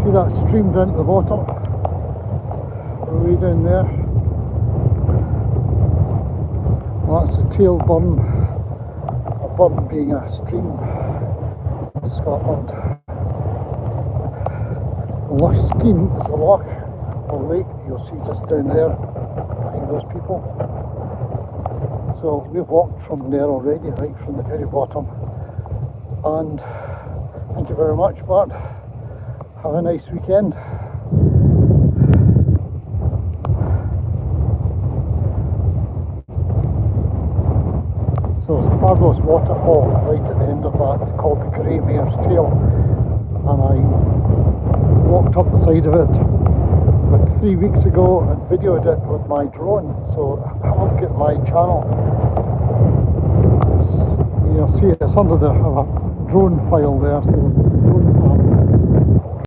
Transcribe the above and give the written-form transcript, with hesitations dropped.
See that stream down at the bottom? Way down there. Well, that's the tail burn. A burn being a stream in Scotland. Lushkeen is the loch or lake you'll see just down there behind those people. So we've walked from there already, right from the very bottom. And thank you very much, Bart. Have a nice weekend. So there's a fabulous waterfall right at the end of that called the Grey Mare's Tail, and I walked up the side of it about 3 weeks ago and videoed it with my drone. So have a look at my channel. You'll see it's under the drone file there. So